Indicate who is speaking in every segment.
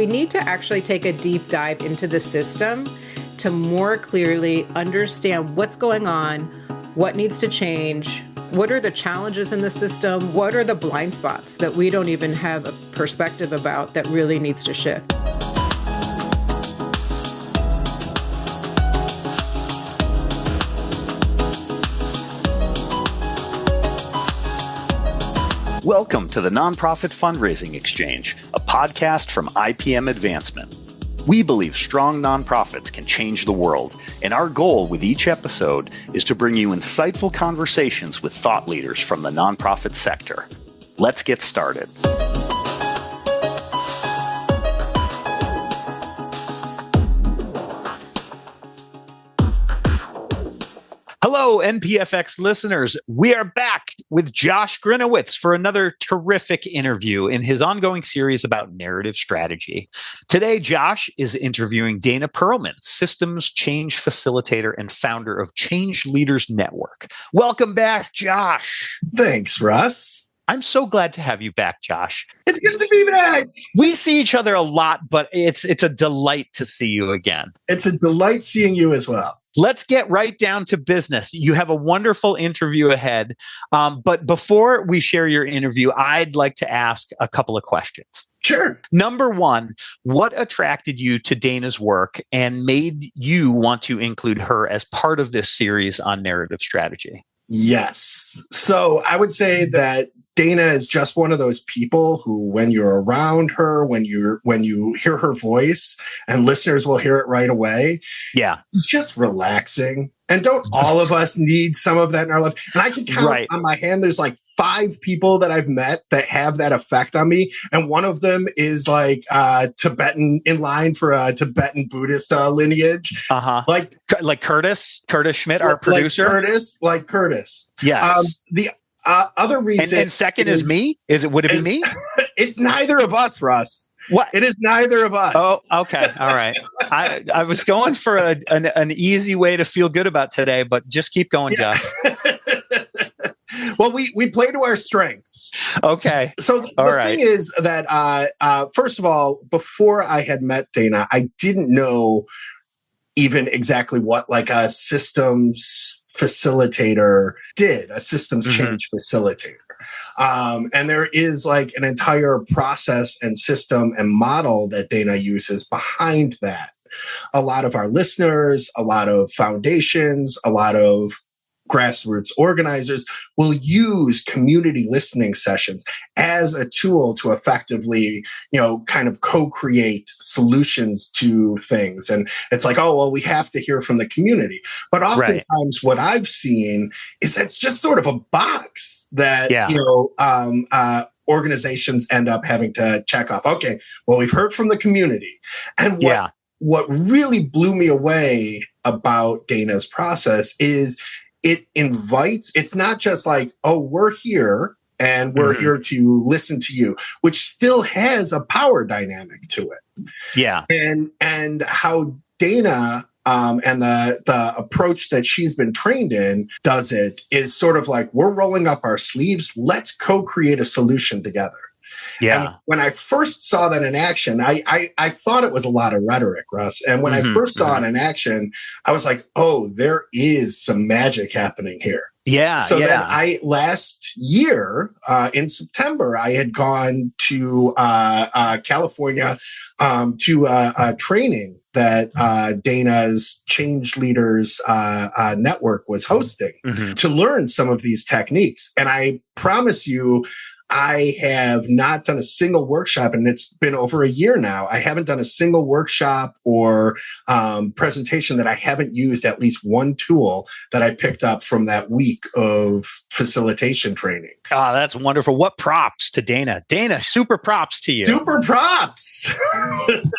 Speaker 1: we need to actually take a deep dive into the system to more clearly understand what's going on, what needs to change, what are the challenges in the system, what are the blind spots that we don't even have a perspective about that really needs to shift.
Speaker 2: Welcome to the Nonprofit Fundraising Exchange, a podcast from IPM Advancement. We believe strong nonprofits can change the world, and our goal with each episode is to bring you insightful conversations with thought leaders from the nonprofit sector. Let's get started. Hello, NPFX listeners. We are back with Josh Gryniewicz for another terrific interview in his ongoing series about narrative strategy. Today, Josh is interviewing Dana Perlman, Systems Change Facilitator and founder of Change Leaders Network. Welcome back, Josh.
Speaker 3: Thanks, Russ.
Speaker 2: I'm so glad to have you back, Josh.
Speaker 3: It's good to be back.
Speaker 2: We see each other a lot, but it's a delight to see you again.
Speaker 3: It's a delight seeing you as well.
Speaker 2: Let's get right down to business. You have a wonderful interview ahead. But before we share your interview, I'd like to ask a couple of questions.
Speaker 3: Sure.
Speaker 2: Number one, what attracted you to Dana's work and made you want to include her as part of this series on narrative strategy?
Speaker 3: Yes. So I would say that Dana is just one of those people who, when you're around her, when you hear her voice, and listeners will hear it right away.
Speaker 2: Yeah.
Speaker 3: It's just relaxing. And don't all of us need some of that in our life? And I can count on my hand, there's like 5 people that I've met that have that effect on me. And one of them is like Tibetan, in line for a Tibetan Buddhist lineage.
Speaker 2: Uh-huh. Like Curtis Schmidt, our producer.
Speaker 3: Like Curtis.
Speaker 2: Yes.
Speaker 3: The other reason.
Speaker 2: And second is me? Would it be me?
Speaker 3: It's neither of us, Russ.
Speaker 2: What?
Speaker 3: It is neither of us.
Speaker 2: Oh, okay. All right. I was going for an easy way to feel good about today, but just keep going, Jeff.
Speaker 3: Well, we play to our strengths.
Speaker 2: Okay.
Speaker 3: So the thing is that, first of all, before I had met Dana, I didn't know even exactly what like a systems facilitator did, a systems change facilitator. And there is like an entire process and system and model that Dana uses behind that. A lot of our listeners, a lot of foundations, a lot of grassroots organizers will use community listening sessions as a tool to effectively, kind of co-create solutions to things. And it's like, oh, well, we have to hear from the community. But oftentimes what I've seen is that's just sort of a box that, organizations end up having to check off. Okay, well, we've heard from the community. And what really blew me away about Dana's process is it invites, it's not just like, oh, we're here and we're here to listen to you, which still has a power dynamic to it.
Speaker 2: Yeah.
Speaker 3: And how Dana and the approach that she's been trained in does it is sort of like, we're rolling up our sleeves. Let's co-create a solution together.
Speaker 2: Yeah.
Speaker 3: And when I first saw that in action, I thought it was a lot of rhetoric, Russ. And when I first saw it in action, I was like, oh, there is some magic happening here.
Speaker 2: Yeah.
Speaker 3: So then last year in September, I had gone to California to a training that Dana's Change Leaders Network was hosting to learn some of these techniques. And I promise you, I have not done a single workshop, and it's been over a year now. I haven't done a single workshop or presentation that I haven't used at least one tool that I picked up from that week of facilitation training.
Speaker 2: Oh, that's wonderful. What props to Dana. Dana, super props to you.
Speaker 3: Super props.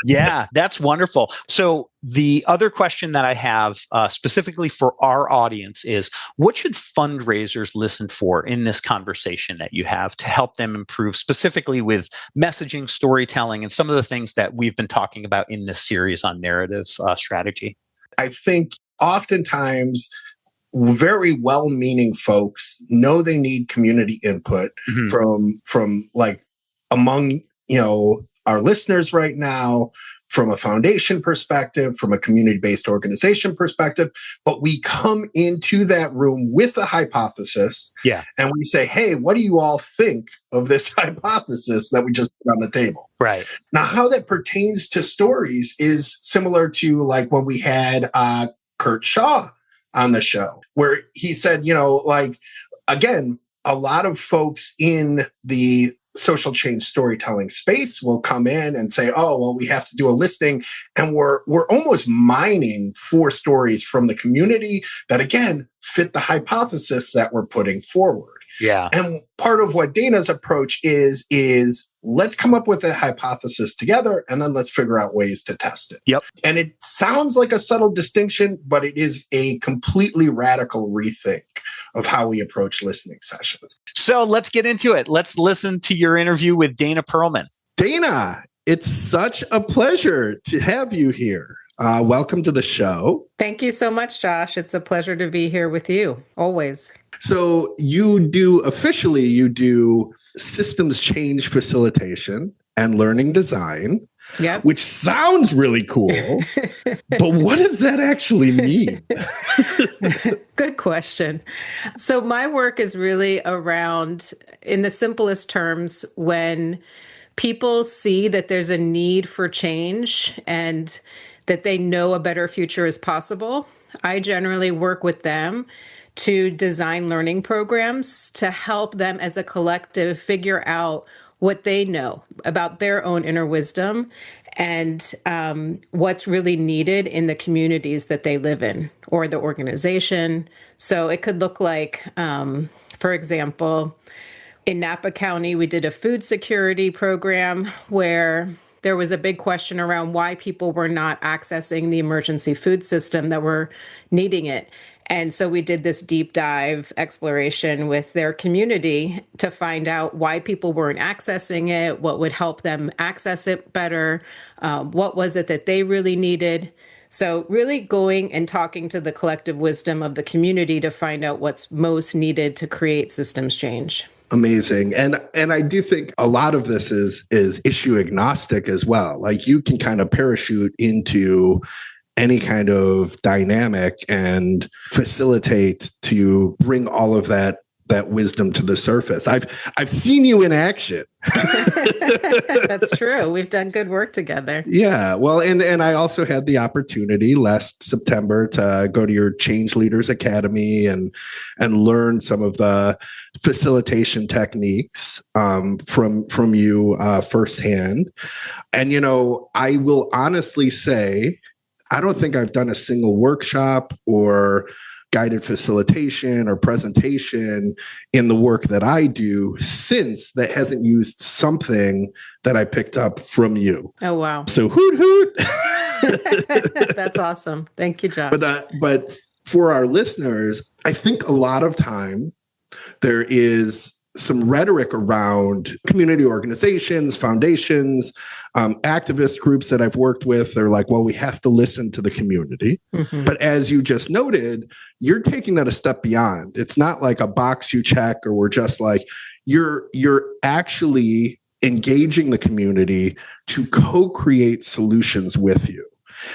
Speaker 2: Yeah, that's wonderful. So the other question that I have specifically for our audience is, what should fundraisers listen for in this conversation that you have to help them improve, specifically with messaging, storytelling, and some of the things that we've been talking about in this series on narrative strategy?
Speaker 3: I think oftentimes very well-meaning folks know they need community input from like among our listeners right now, from a foundation perspective, from a community-based organization perspective, but we come into that room with a hypothesis, and we say, hey, what do you all think of this hypothesis that we just put on the table?
Speaker 2: Right.
Speaker 3: Now, how that pertains to stories is similar to like when we had Kurt Shaw on the show, where he said, again, a lot of folks in the social change storytelling space will come in and say, oh, well, we have to do a listing. And we're almost mining for stories from the community that, again, fit the hypothesis that we're putting forward.
Speaker 2: Yeah.
Speaker 3: And part of what Dana's approach is let's come up with a hypothesis together, and then let's figure out ways to test it.
Speaker 2: Yep.
Speaker 3: And it sounds like a subtle distinction, but it is a completely radical rethink of how we approach listening sessions.
Speaker 2: So let's get into it. Let's listen to your interview with Dana Perlman.
Speaker 4: Dana, it's such a pleasure to have you here. Welcome to the show.
Speaker 1: Thank you so much, Josh. It's a pleasure to be here with you, always.
Speaker 4: So you do systems change facilitation and learning design, which sounds really cool. But what does that actually mean?
Speaker 1: Good question. So my work is really around, in the simplest terms, when people see that there's a need for change and that they know a better future is possible, I generally work with them to design learning programs to help them as a collective figure out what they know about their own inner wisdom and what's really needed in the communities that they live in or the organization. So it could look like, for example, in Napa County, we did a food security program where there was a big question around why people were not accessing the emergency food system that were needing it. And so we did this deep dive exploration with their community to find out why people weren't accessing it, what would help them access it better, what was it that they really needed. So really going and talking to the collective wisdom of the community to find out what's most needed to create systems change.
Speaker 4: Amazing. And I do think a lot of this is issue agnostic as well. Like you can kind of parachute into any kind of dynamic and facilitate to bring all of that wisdom to the surface. I've seen you in action.
Speaker 1: That's true. We've done good work together.
Speaker 4: Yeah. Well, and I also had the opportunity last September to go to your Change Leaders Academy and learn some of the facilitation techniques from you firsthand. And, I will honestly say, I don't think I've done a single workshop or guided facilitation or presentation in the work that I do since that hasn't used something that I picked up from you.
Speaker 1: Oh, wow.
Speaker 4: So hoot, hoot.
Speaker 1: That's awesome. Thank you, Josh.
Speaker 4: But for our listeners, I think a lot of time there is some rhetoric around community organizations, foundations, activist groups that I've worked with. They're like, well, we have to listen to the community. Mm-hmm. But as you just noted, you're taking that a step beyond. It's not like a box you check, or we're just like, you're actually engaging the community to co-create solutions with you.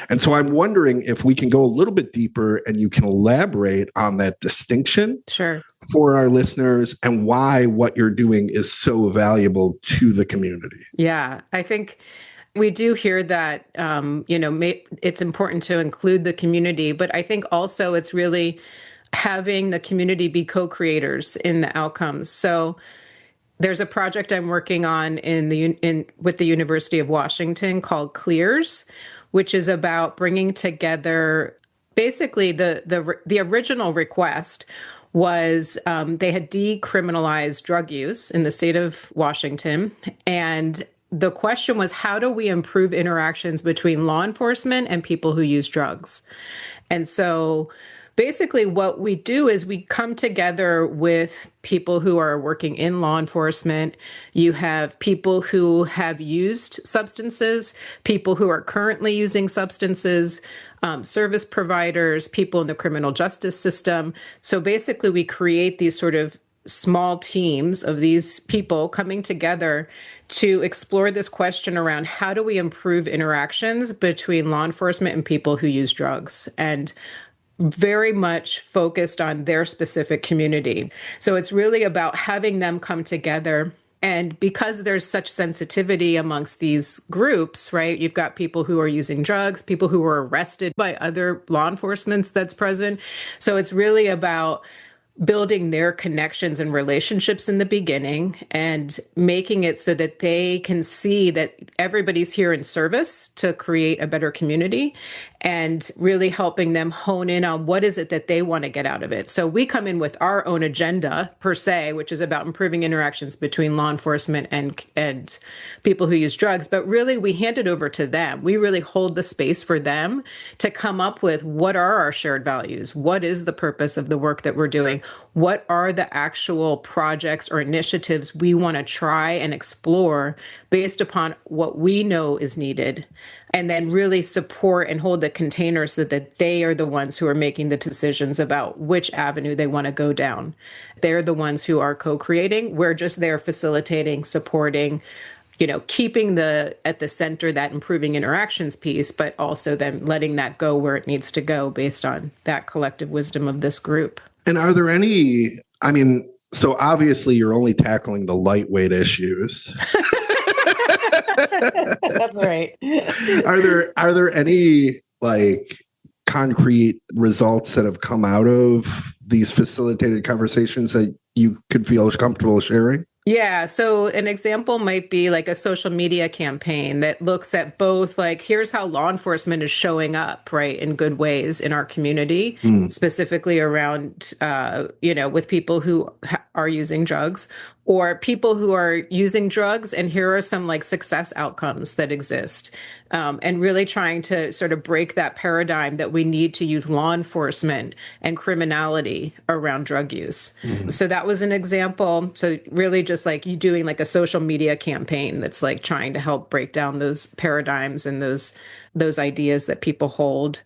Speaker 4: And so I'm wondering if we can go a little bit deeper and you can elaborate on that distinction for our listeners and why what you're doing is so valuable to the community.
Speaker 1: Yeah, I think we do hear that, it's important to include the community, but I think also it's really having the community be co-creators in the outcomes. So there's a project I'm working on with the University of Washington called CLEARS, which is about bringing together basically the original request was they had decriminalized drug use in the state of Washington. And the question was, how do we improve interactions between law enforcement and people who use drugs? And so basically what we do is we come together with people who are working in law enforcement. You have people who have used substances, people who are currently using substances, service providers, people in the criminal justice system. So basically we create these sort of small teams of these people coming together to explore this question around how do we improve interactions between law enforcement and people who use drugs, and very much focused on their specific community. So it's really about having them come together. And because there's such sensitivity amongst these groups, right? You've got people who are using drugs, people who were arrested by other law enforcement that's present. So it's really about building their connections and relationships in the beginning and making it so that they can see that everybody's here in service to create a better community, and really helping them hone in on what is it that they want to get out of it. So we come in with our own agenda per se, which is about improving interactions between law enforcement and people who use drugs. But really, we hand it over to them. We really hold the space for them to come up with what are our shared values? What is the purpose of the work that we're doing? What are the actual projects or initiatives we want to try and explore based upon what we know is needed? And then really support and hold the container so that they are the ones who are making the decisions about which avenue they want to go down. They're the ones who are co-creating. We're just there facilitating, supporting, keeping at the center that improving interactions piece, but also then letting that go where it needs to go based on that collective wisdom of this group.
Speaker 4: And are there any, so obviously you're only tackling the lightweight issues.
Speaker 1: That's right.
Speaker 4: Are there any concrete results that have come out of these facilitated conversations that you could feel comfortable sharing?
Speaker 1: Yeah. So an example might be like a social media campaign that looks at both, here's how law enforcement is showing up, right, in good ways in our community, specifically around, with people who are using drugs, or people who are using drugs. And here are some success outcomes that exist. And really trying to sort of break that paradigm that we need to use law enforcement and criminality around drug use. So that was an example. So really just you doing a social media campaign that's trying to help break down those paradigms and those ideas that people hold.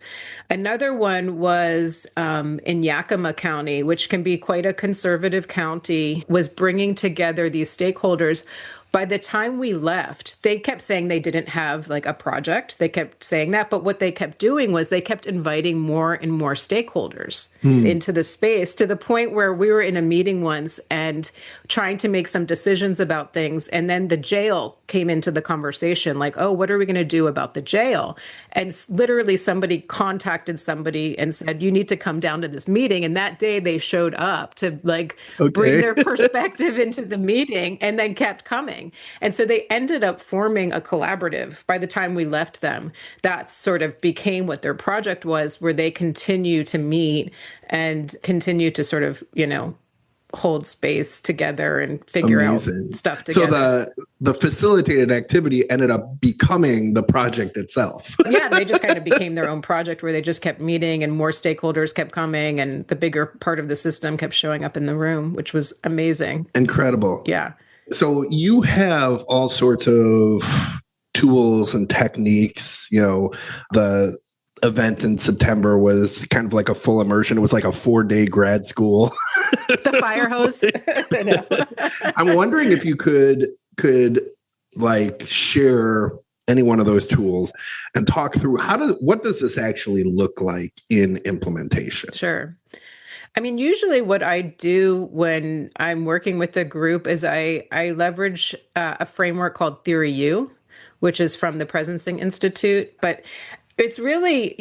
Speaker 1: Another one was in Yakima County, which can be quite a conservative county, was bringing together these stakeholders. By the time we left, they kept saying they didn't have a project. They kept saying that. But what they kept doing was they kept inviting more and more stakeholders into the space, to the point where we were in a meeting once and trying to make some decisions about things. And then the jail came into the conversation, oh, what are we going to do about the jail? And literally somebody contacted somebody and said, you need to come down to this meeting. And that day they showed up to bring their perspective into the meeting, and then kept coming. And so they ended up forming a collaborative by the time we left them. That sort of became what their project was, where they continue to meet and continue to sort of, hold space together and figure out stuff together.
Speaker 4: So the facilitated activity ended up becoming the project itself.
Speaker 1: Yeah, they just kind of became their own project, where they just kept meeting and more stakeholders kept coming, and the bigger part of the system kept showing up in the room, which was amazing.
Speaker 4: Incredible.
Speaker 1: Yeah.
Speaker 4: So you have all sorts of tools and techniques. The event in September was kind of like a full immersion. It was like a 4-day grad school.
Speaker 1: The fire hose.
Speaker 4: I'm wondering if you could share any one of those tools and talk through what does this actually look like in implementation?
Speaker 1: Sure. Usually what I do when I'm working with a group is I leverage a framework called Theory U, which is from the Presencing Institute. But it's really,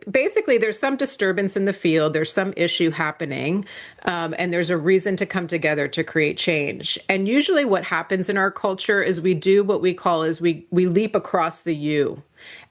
Speaker 1: basically there's some disturbance in the field, there's some issue happening, and there's a reason to come together to create change. And usually what happens in our culture is we do what we call we leap across the U.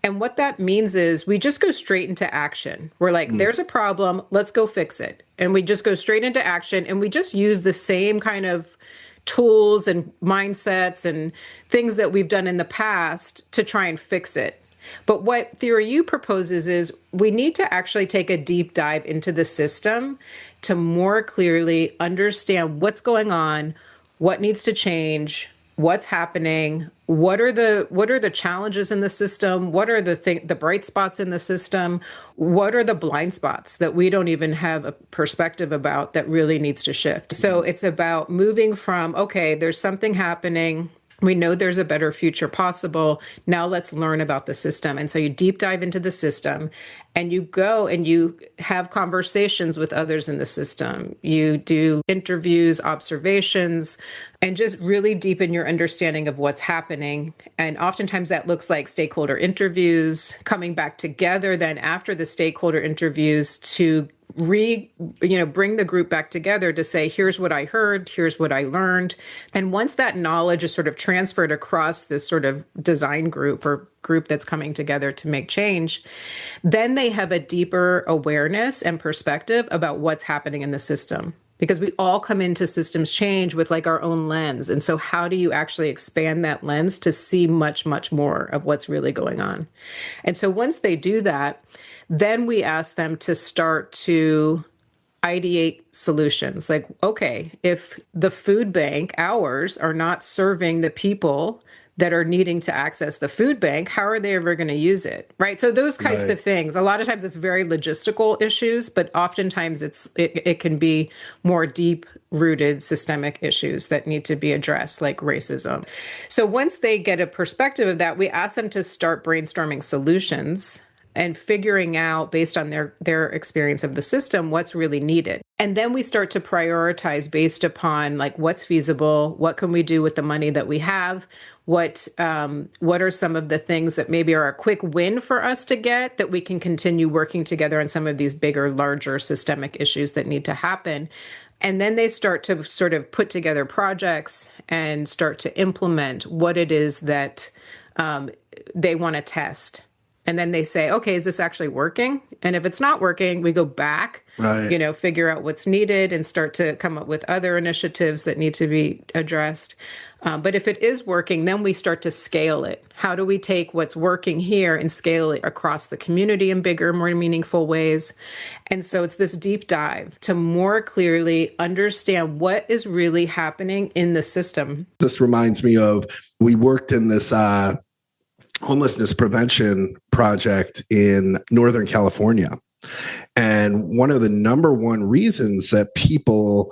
Speaker 1: And what that means is we just go straight into action. We're there's a problem, let's go fix it. And we just go straight into action, and we just use the same kind of tools and mindsets and things that we've done in the past to try and fix it. But what Theory U proposes is we need to actually take a deep dive into the system to more clearly understand what's going on, what needs to change, what's happening, what are the challenges in the system, what are the bright spots in the system, what are the blind spots that we don't even have a perspective about that really needs to shift. So it's about moving from, okay, there's something happening, we know there's a better future possible. Now let's learn about the system. And so you deep dive into the system and you go and you have conversations with others in the system. You do interviews, observations, and just really deepen your understanding of what's happening. And oftentimes that looks like stakeholder interviews, coming back together then after the stakeholder interviews to bring the group back together to say, here's what I heard, here's what I learned. And once that knowledge is sort of transferred across this sort of design group or group that's coming together to make change, then they have a deeper awareness and perspective about what's happening in the system. Because we all come into systems change with like our own lens. And so how do you actually expand that lens to see much, much more of what's really going on? And so once they do that, then we ask them to start to ideate solutions. Like, okay, if the food bank hours are not serving the people that are needing to access the food bank, how are they ever going to use it? Right. So those types of things, a lot of times it's very logistical issues, but oftentimes it can be more deep rooted systemic issues that need to be addressed, like racism. So once they get a perspective of that, we ask them to start brainstorming solutions and figuring out, based on their experience of the system, what's really needed. And then we start to prioritize based upon like what's feasible, what can we do with the money that we have, what are some of the things that maybe are a quick win for us to get that we can continue working together on some of these bigger, larger systemic issues that need to happen. And then they start to sort of put together projects and start to implement what it is that they want to test. And then they say, okay, is this actually working? And if it's not working, we go back, figure out what's needed and start to come up with other initiatives that need to be addressed. But if it is working, then we start to scale it. How do we take what's working here and scale it across the community in bigger, more meaningful ways? And so it's this deep dive to more clearly understand what is really happening in the system.
Speaker 4: This reminds me of, we worked in this homelessness prevention project in Northern California. And one of the number one reasons that people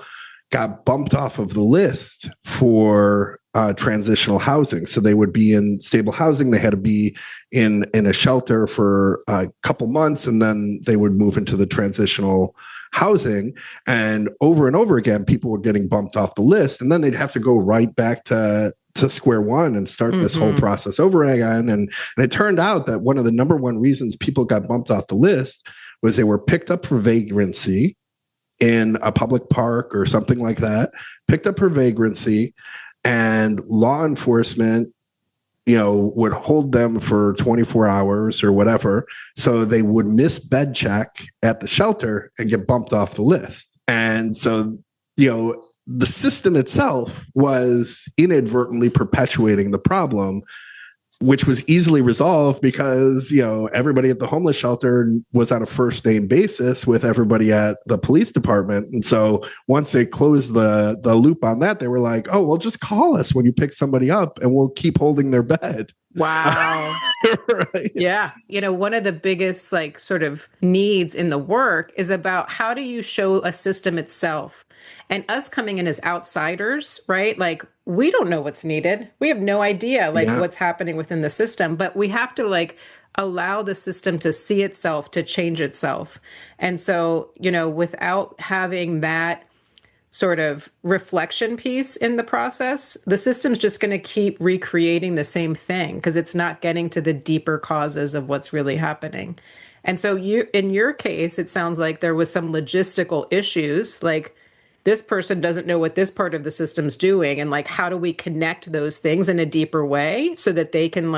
Speaker 4: got bumped off of the list for transitional housing. So they would be in stable housing. They had to be in a shelter for a couple months, and then they would move into the transitional housing. And over again, people were getting bumped off the list. And then they'd have to go right back to square one and start this whole process over again. And it turned out that one of the number one reasons people got bumped off the list was they were picked up for vagrancy in a public park or something like that, picked up for vagrancy, and law enforcement, would hold them for 24 hours or whatever. So they would miss bed check at the shelter and get bumped off the list. And so, the system itself was inadvertently perpetuating the problem, which was easily resolved because, everybody at the homeless shelter was on a first name basis with everybody at the police department. And so once they closed the loop on that, they were like, oh, well, just call us when you pick somebody up and we'll keep holding their bed.
Speaker 1: Wow.
Speaker 4: Right.
Speaker 1: Yeah. One of the biggest sort of needs in the work is about how do you show a system itself? And us coming in as outsiders, right? Like, we don't know what's needed. We have no idea what's happening within the system, but we have to allow the system to see itself, to change itself. And so, without having that sort of reflection piece in the process, the system's just going to keep recreating the same thing because it's not getting to the deeper causes of what's really happening. And so in your case, it sounds like there was some logistical issues, like this person doesn't know what this part of the system's doing. And how do we connect those things in a deeper way so that they can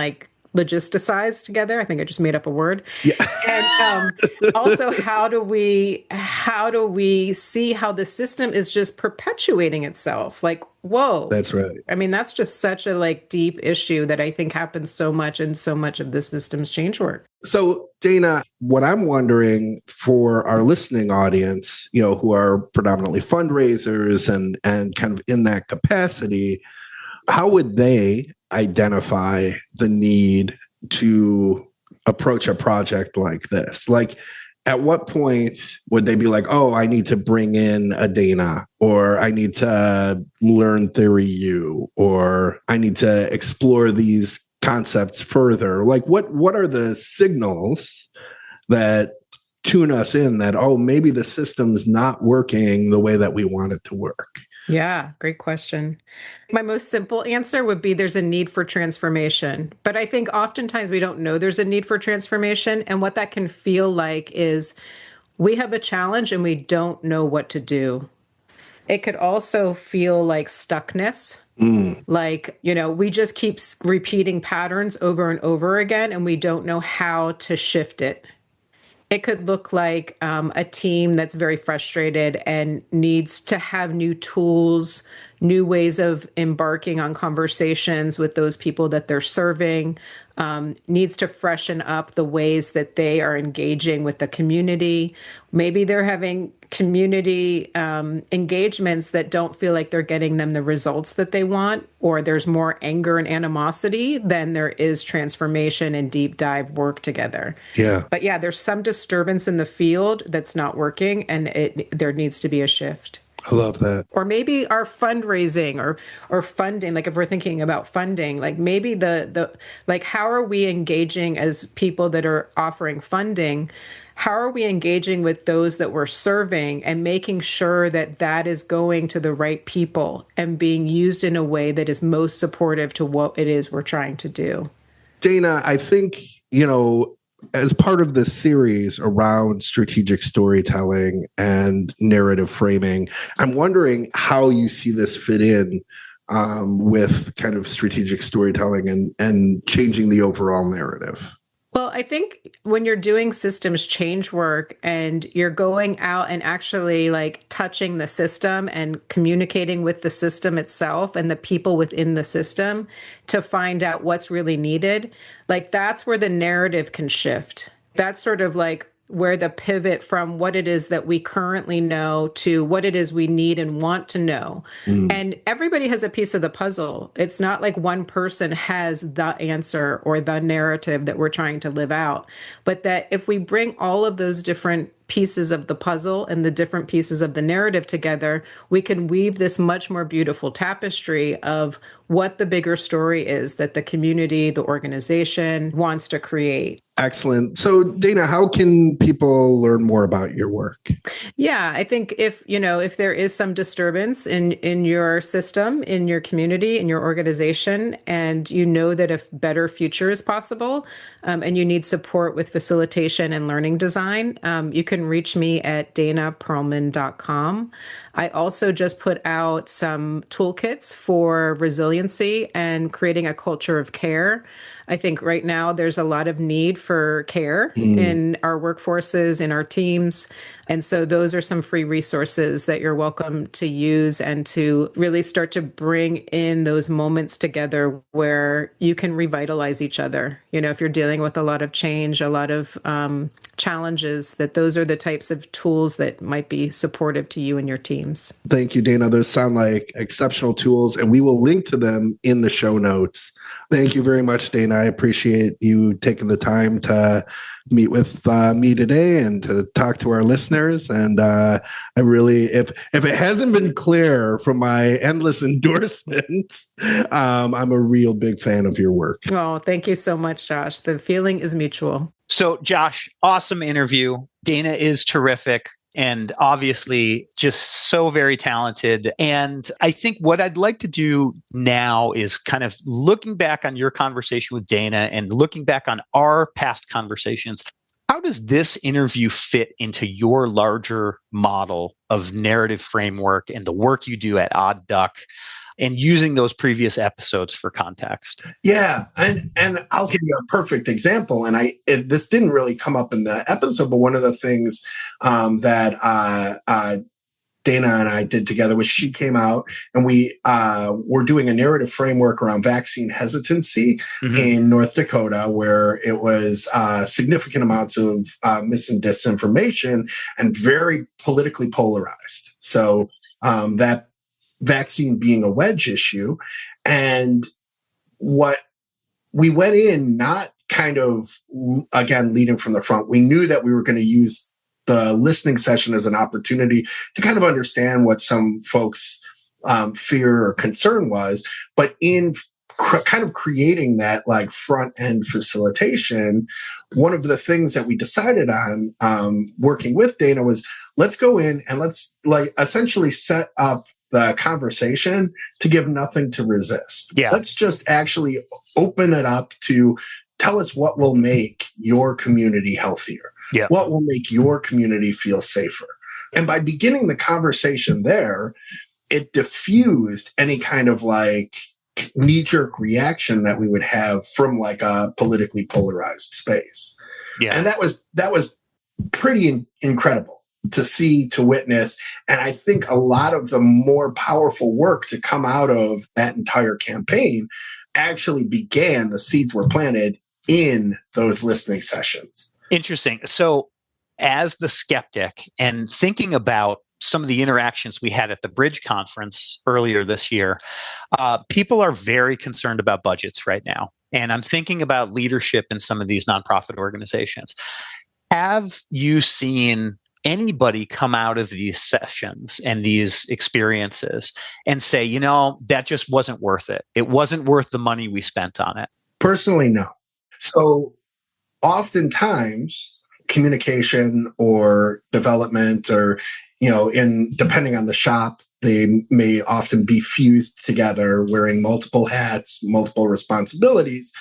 Speaker 1: logisticize together? I think I just made up a word.
Speaker 4: Yeah.
Speaker 1: And also, how do we see how the system is just perpetuating itself? Whoa.
Speaker 4: That's right.
Speaker 1: I mean, that's just such a deep issue that I think happens so much in so much of the system's change work.
Speaker 4: So, Dana, what I'm wondering for our listening audience, who are predominantly fundraisers and kind of in that capacity, how would they identify the need to approach a project like this? Like, at what point would they be like, oh, I need to bring in a Dana, or I need to learn Theory U, or I need to explore these concepts further? Like, what are the signals that tune us in that, oh, maybe the system's not working the way that we want it to work?
Speaker 1: Yeah, great question. My most simple answer would be there's a need for transformation. But I think oftentimes we don't know there's a need for transformation. And what that can feel like is we have a challenge and we don't know what to do. It could also feel like stuckness. Like, we just keep repeating patterns over and over again, and we don't know how to shift it. It could look like a team that's very frustrated and needs to have new tools, new ways of embarking on conversations with those people that they're serving, needs to freshen up the ways that they are engaging with the community. Maybe they're having community engagements that don't feel like they're getting them the results that they want, or there's more anger and animosity than there is transformation and deep dive work together.
Speaker 4: Yeah.
Speaker 1: But yeah, there's some disturbance in the field that's not working, and there needs to be a shift.
Speaker 4: I love that.
Speaker 1: Or maybe our fundraising or funding, like if we're thinking about funding, like maybe the like, how are we engaging as people that are offering funding? How are we engaging with those that we're serving and making sure that that is going to the right people and being used in a way that is most supportive to what it is we're trying to do?
Speaker 4: Dana, I think, as part of this series around strategic storytelling and narrative framing, I'm wondering how you see this fit in with kind of strategic storytelling and changing the overall narrative.
Speaker 1: Well, I think when you're doing systems change work and you're going out and actually like touching the system and communicating with the system itself and the people within the system to find out what's really needed, like that's where the narrative can shift. That's sort of like where the pivot from what it is that we currently know to what it is we need and want to know. And everybody has a piece of the puzzle. It's not like one person has the answer or the narrative that we're trying to live out, but that if we bring all of those different pieces of the puzzle and the different pieces of the narrative together, we can weave this much more beautiful tapestry of what the bigger story is that the community, the organization wants to create.
Speaker 4: Excellent. So, Dana, how can people learn more about your work?
Speaker 1: Yeah, I think if there is some disturbance in your system, in your community, in your organization, and you know that a better future is possible, and you need support with facilitation and learning design, you can reach me at danaperlman.com. I also just put out some toolkits for resiliency and creating a culture of care. I think right now there's a lot of need for care in our workforces, in our teams. And so those are some free resources that you're welcome to use and to really start to bring in those moments together where you can revitalize each other. If you're dealing with a lot of change, a lot of challenges, that those are the types of tools that might be supportive to you and your teams.
Speaker 4: Thank you, Dana. Those sound like exceptional tools, and we will link to them in the show notes. Thank you very much, Dana. I appreciate you taking the time to meet with me today and to talk to our listeners. And I really, if it hasn't been clear from my endless endorsements, I'm a real big fan of your work.
Speaker 1: Oh, thank you so much, Josh. The feeling is mutual.
Speaker 2: So, Josh, awesome interview. Dana is terrific and obviously just so very talented. And I think what I'd like to do now is kind of looking back on your conversation with Dana and looking back on our past conversations. How does this interview fit into your larger model of narrative framework and the work you do at Odd Duck and using those previous episodes for context?
Speaker 3: Yeah. And I'll give you a perfect example. And this didn't really come up in the episode, but one of the things that Dana and I did together was she came out and we were doing a narrative framework around vaccine hesitancy in North Dakota, where it was significant amounts of mis and disinformation and very politically polarized. So that vaccine being a wedge issue. And what we went in, not kind of, again, leading from the front, we knew that we were going to use the listening session as an opportunity to kind of understand what some folks' fear or concern was. But in kind of creating that like front end facilitation, one of the things that we decided on working with Dana was, let's go in and let's like essentially set up the conversation to give nothing to resist.
Speaker 2: Yeah.
Speaker 3: Let's just actually open it up to tell us what will make your community healthier.
Speaker 2: Yeah.
Speaker 3: What will make your community feel safer? And by beginning the conversation there, it diffused any kind of like knee-jerk reaction that we would have from like a politically polarized space.
Speaker 2: Yeah.
Speaker 3: And that was pretty incredible to see, to witness. And I think a lot of the more powerful work to come out of that entire campaign actually began, the seeds were planted in those listening sessions.
Speaker 2: Interesting. So as the skeptic and thinking about some of the interactions we had at the Bridge conference earlier this year, people are very concerned about budgets right now. And I'm thinking about leadership in some of these nonprofit organizations. Have you seen anybody come out of these sessions and these experiences and say, you know, that just wasn't worth it? It wasn't worth the money we spent on it.
Speaker 3: Personally, no. So oftentimes communication or development or, you know, depending on the shop, they may often be fused together, wearing multiple hats, multiple responsibilities.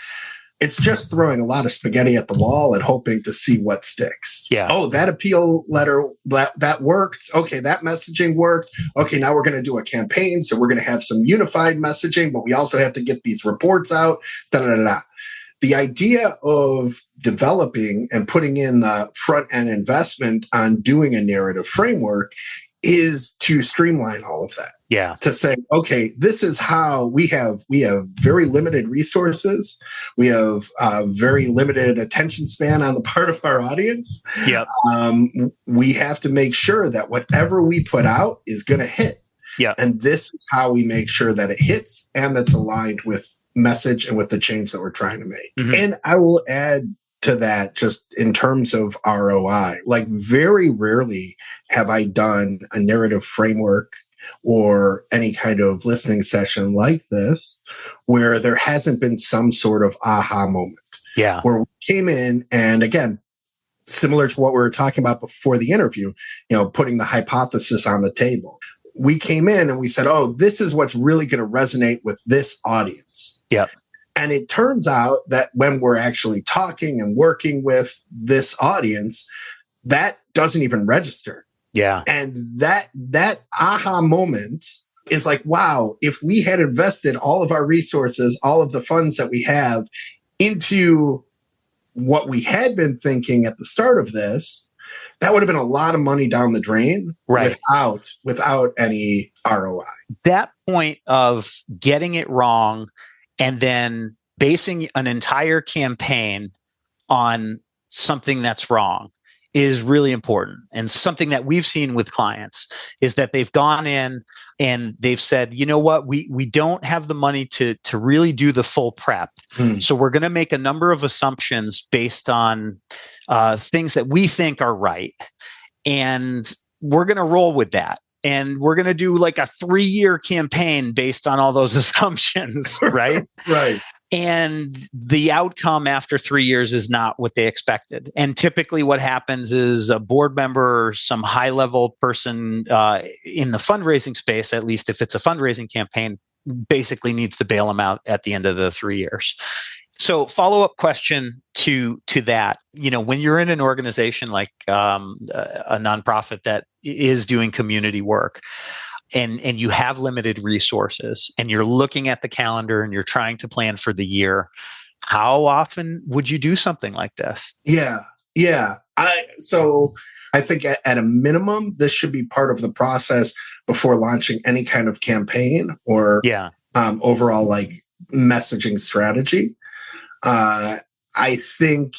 Speaker 3: It's just throwing a lot of spaghetti at the wall and hoping to see what sticks.
Speaker 2: Yeah.
Speaker 3: Oh, that appeal letter, that worked. Okay, that messaging worked. Okay, now we're going to do a campaign. So we're going to have some unified messaging, but we also have to get these reports out. Da, da, da, da. The idea of developing and putting in the front end investment on doing a narrative framework is to streamline all of that.
Speaker 2: Yeah.
Speaker 3: To say, okay, this is how we have very limited resources. We have a very limited attention span on the part of our audience.
Speaker 2: Yep.
Speaker 3: We have to make sure that whatever we put out is going to hit.
Speaker 2: Yeah.
Speaker 3: And this is how we make sure that it hits and that's aligned with message and with the change that we're trying to make.
Speaker 2: Mm-hmm.
Speaker 3: And I will add to that, just in terms of ROI, like very rarely have I done a narrative framework or any kind of listening session like this where there hasn't been some sort of aha moment.
Speaker 2: Yeah.
Speaker 3: Where we came in and, again, similar to what we were talking about before the interview, you know, putting the hypothesis on the table. We came in and we said, oh, this is what's really going to resonate with this audience.
Speaker 2: Yeah.
Speaker 3: And it turns out that when we're actually talking and working with this audience, that doesn't even register.
Speaker 2: Yeah.
Speaker 3: And that aha moment is like, wow, if we had invested all of our resources, all of the funds that we have into what we had been thinking at the start of this, that would have been a lot of money down the drain,
Speaker 2: right,
Speaker 3: without any ROI.
Speaker 2: That point of getting it wrong and then basing an entire campaign on something that's wrong is really important. And something that we've seen with clients is that they've gone in and they've said, you know what, we don't have the money to really do the full prep. So we're going to make a number of assumptions based on things that we think are right. And we're going to roll with that. And we're going to do like a 3-year campaign based on all those assumptions, right?
Speaker 3: Right.
Speaker 2: And the outcome after 3 years is not what they expected. And typically what happens is a board member or some high-level person in the fundraising space, at least if it's a fundraising campaign, basically needs to bail them out at the end of the 3 years. So follow-up question to that, you know, when you're in an organization like a nonprofit that is doing community work, and you have limited resources and you're looking at the calendar and you're trying to plan for the year, how often would you do something like this?
Speaker 3: Yeah. So I think at a minimum, this should be part of the process before launching any kind of campaign or overall like messaging strategy. I think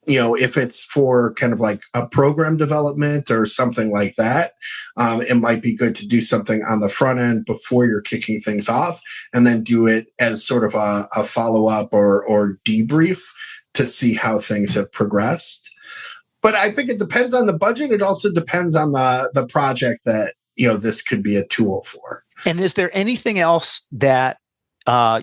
Speaker 3: if it's for kind of like a program development or something like that, it might be good to do something on the front end before you're kicking things off, and then do it as sort of a follow-up or debrief to see how things have progressed. But I think it depends on the budget. It also depends on the project that, this could be a tool for.
Speaker 2: And is there anything else that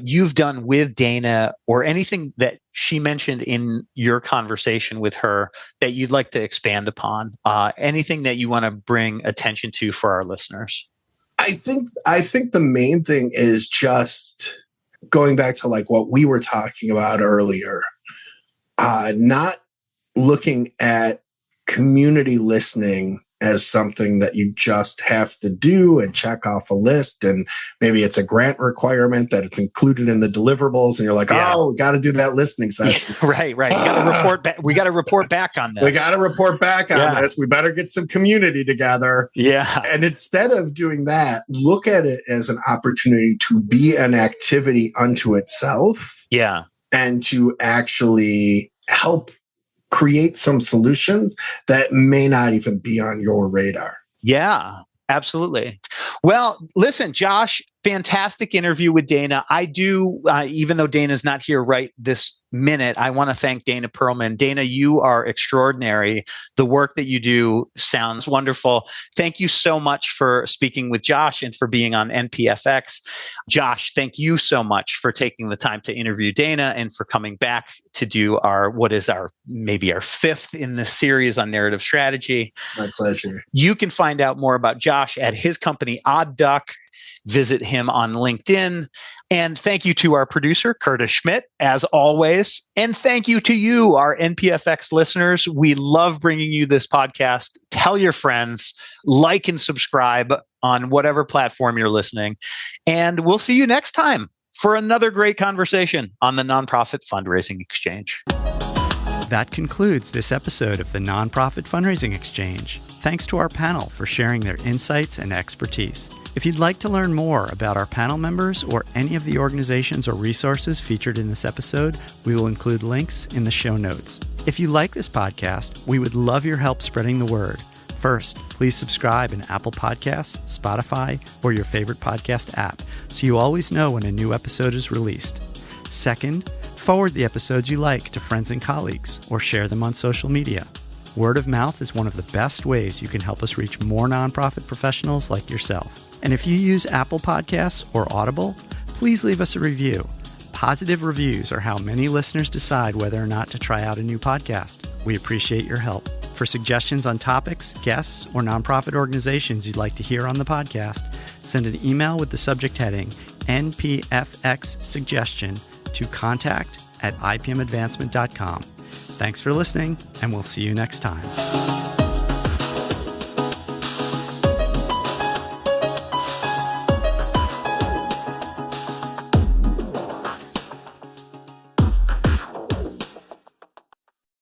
Speaker 2: you've done with Dana, or anything that she mentioned in your conversation with her that you'd like to expand upon? Anything that you want to bring attention to for our listeners?
Speaker 3: I think the main thing is just going back to like what we were talking about earlier, not looking at community listening as something that you just have to do and check off a list. And maybe it's a grant requirement that it's included in the deliverables. And you're like, oh, we got to do that listening session.
Speaker 2: Right. You got to report back. We got to report back on this.
Speaker 3: We got to report back on this. We better get some community together.
Speaker 2: Yeah.
Speaker 3: And instead of doing that, look at it as an opportunity to be an activity unto itself.
Speaker 2: Yeah.
Speaker 3: And to actually help create some solutions that may not even be on your radar.
Speaker 2: Yeah, absolutely. Well, listen, Josh, fantastic interview with Dana. I do, even though Dana's not here right this minute, I want to thank Dana Perlman. Dana, you are extraordinary. The work that you do sounds wonderful. Thank you so much for speaking with Josh and for being on NPFX. Josh, thank you so much for taking the time to interview Dana and for coming back to do maybe our fifth in this series on narrative strategy.
Speaker 3: My pleasure.
Speaker 2: You can find out more about Josh at his company, Odd Duck. Visit him on LinkedIn. And thank you to our producer, Curtis Schmidt, as always. And thank you to you, our NPFX listeners. We love bringing you this podcast. Tell your friends, like and subscribe on whatever platform you're listening. And we'll see you next time for another great conversation on the Nonprofit Fundraising Exchange.
Speaker 5: That concludes this episode of the Nonprofit Fundraising Exchange. Thanks to our panel for sharing their insights and expertise. If you'd like to learn more about our panel members or any of the organizations or resources featured in this episode, we will include links in the show notes. If you like this podcast, we would love your help spreading the word. First, please subscribe in Apple Podcasts, Spotify, or your favorite podcast app so you always know when a new episode is released. Second, forward the episodes you like to friends and colleagues or share them on social media. Word of mouth is one of the best ways you can help us reach more nonprofit professionals like yourself. And if you use Apple Podcasts or Audible, please leave us a review. Positive reviews are how many listeners decide whether or not to try out a new podcast. We appreciate your help. For suggestions on topics, guests, or nonprofit organizations you'd like to hear on the podcast, send an email with the subject heading NPFX Suggestion to contact@ipmadvancement.com. Thanks for listening, and we'll see you next time.